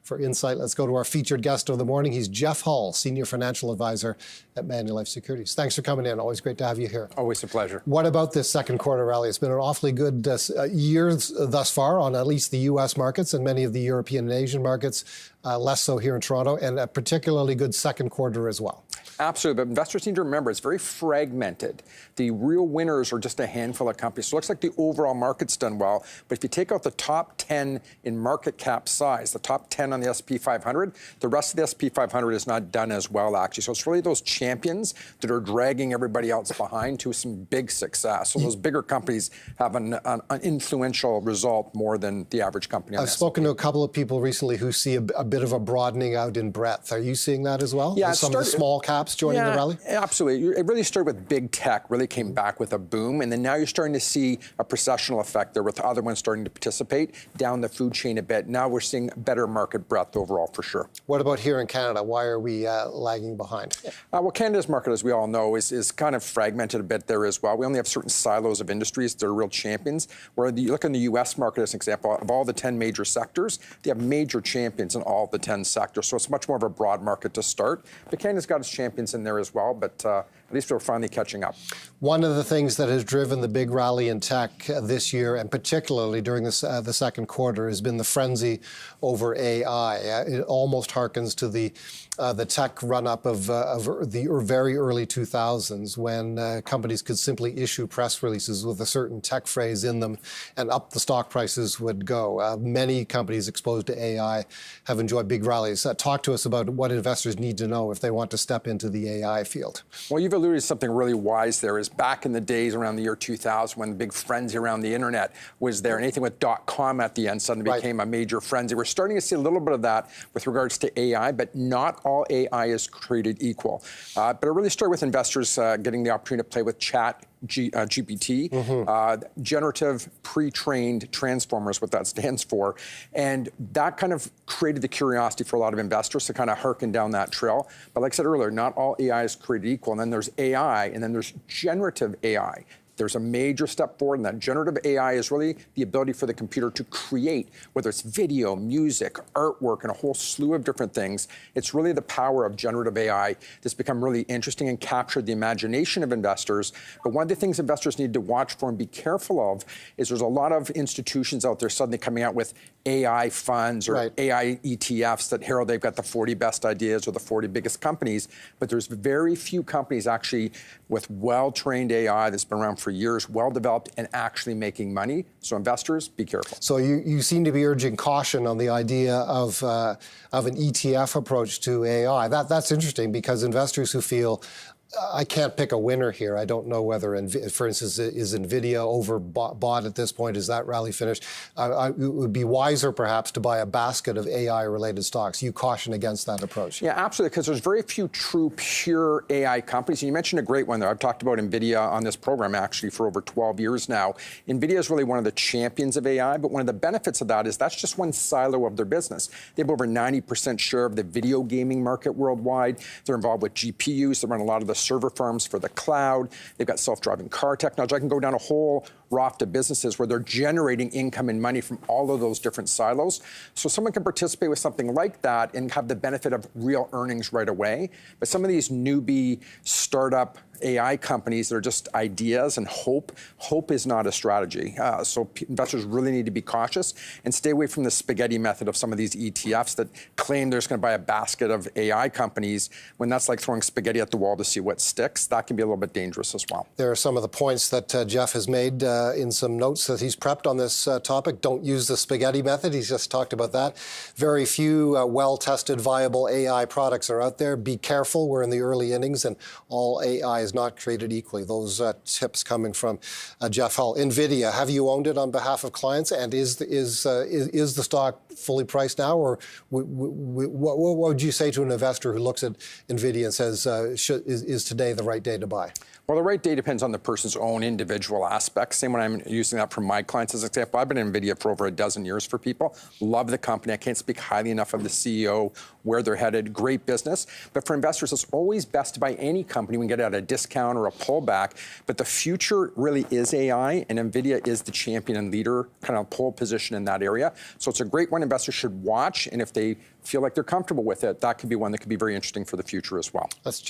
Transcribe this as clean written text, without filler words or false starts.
for insight. Let's go to our featured guest of the morning. He's Jeff Hall, Senior Financial Advisor at Manulife Securities. Thanks for coming in. Always great to have you here. Always a pleasure. What about this second quarter rally? It's been an awfully good year thus far on at least the U.S. markets and many of the European and Asian markets, less so here in Toronto, and a particularly good second quarter as well. Absolutely, but investors need to remember it's very fragmented. The real winners are just a handful of companies. So it looks like the overall market's done well, but if you take out the top 10 in market cap size, the top 10 on the S&P 500, the rest of the S&P 500 is not done as well, actually. So it's really those champions that are dragging everybody else behind to some big success. So those bigger companies have an influential result more than the average company. I've spoken to a couple of people recently who see a bit of a broadening out in breadth. Are you seeing that as well? Yeah, some of the small caps joining the rally? Absolutely. It really started with big tech, really came back with a boom, and then now you're starting to see a processional effect there with other ones starting to participate down the food chain a bit. Now we're seeing better market breadth overall for sure. What about here in Canada? Why are we lagging behind? Well, Canada's market, as we all know, is kind of fragmented a bit there as well. We only have certain silos of industries that are real champions. Where you look in the U.S. market as an example, of all the 10 major sectors, they have major champions in all the 10 sectors. So it's much more of a broad market to start. But Canada's got its champions in there as well, but at least we're finally catching up. One of the things that has driven the big rally in tech this year, and particularly during the second quarter, has been the frenzy over AI. It almost harkens to the tech run-up of the very early 2000s, when companies could simply issue press releases with a certain tech phrase in them, and up the stock prices would go. Many companies exposed to AI have enjoyed big rallies. Talk to us about what investors need to know if they want to step into the AI field. Well, you've alluded to something really wise there. Is back in the days around the year 2000 when the big frenzy around the internet was there, anything with .com at the end suddenly became a major frenzy. We're starting to see a little bit of that with regards to AI, but not all AI is created equal. But it really started with investors getting the opportunity to play with GPT, generative pre-trained transformers, what that stands for. And that kind of created the curiosity for a lot of investors to kind of hearken down that trail. But like I said earlier, not all AI is created equal. And then there's AI, and then there's generative AI. There's a major step forward, and that generative AI is really the ability for the computer to create, whether it's video, music, artwork, and a whole slew of different things. It's really the power of generative AI that's become really interesting and captured the imagination of investors. But one of the things investors need to watch for and be careful of is there's a lot of institutions out there suddenly coming out with AI funds or AI ETFs that herald they've got the 40 best ideas or the 40 biggest companies, but there's very few companies actually with well-trained AI that's been around for years, well-developed, and actually making money. So investors, be careful. So you seem to be urging caution on the idea of an ETF approach to AI. That's interesting, because investors who feel I can't pick a winner here. I don't know whether, for instance, is Nvidia overbought at this point? Is that rally finished? It would be wiser, perhaps, to buy a basket of AI-related stocks. You caution against that approach. Yeah, absolutely, because there's very few true, pure AI companies. And you mentioned a great one there. I've talked about Nvidia on this program, actually, for over 12 years now. Nvidia is really one of the champions of AI, but one of the benefits of that is that's just one silo of their business. They have over 90% share of the video gaming market worldwide. They're involved with GPUs. They run a lot of the server farms for the cloud. They've got self-driving car technology. I can go down a whole raft of businesses where they're generating income and money from all of those different silos. So someone can participate with something like that and have the benefit of real earnings right away. But some of these newbie startup AI companies that are just ideas and hope is not a strategy. So investors really need to be cautious and stay away from the spaghetti method of some of these ETFs that claim they're just going to buy a basket of AI companies when that's like throwing spaghetti at the wall to see what sticks. That can be a little bit dangerous as well. There are some of the points that Jeff has made in some notes that he's prepped on this topic. Don't use the spaghetti method. He's just talked about that. Very few well-tested, viable AI products are out there. Be careful. We're in the early innings, and all AI is not created equally. Those tips coming from Jeff Hall. Nvidia, have you owned it on behalf of clients? And is the stock fully priced now? Or what would you say to an investor who looks at Nvidia and says, is today the right day to buy? Well, the right day depends on the person's own individual aspects. Same when I'm using that for my clients as an example. I've been in Nvidia for over a dozen years for people. Love the company. I can't speak highly enough of the CEO, where they're headed. Great business. But for investors, it's always best to buy any company we can get at a discount or a pullback. But the future really is AI, and Nvidia is the champion and leader, kind of pole position in that area. So it's a great one investors should watch, and if they feel like they're comfortable with it, that could be one that could be very interesting for the future as well. Let's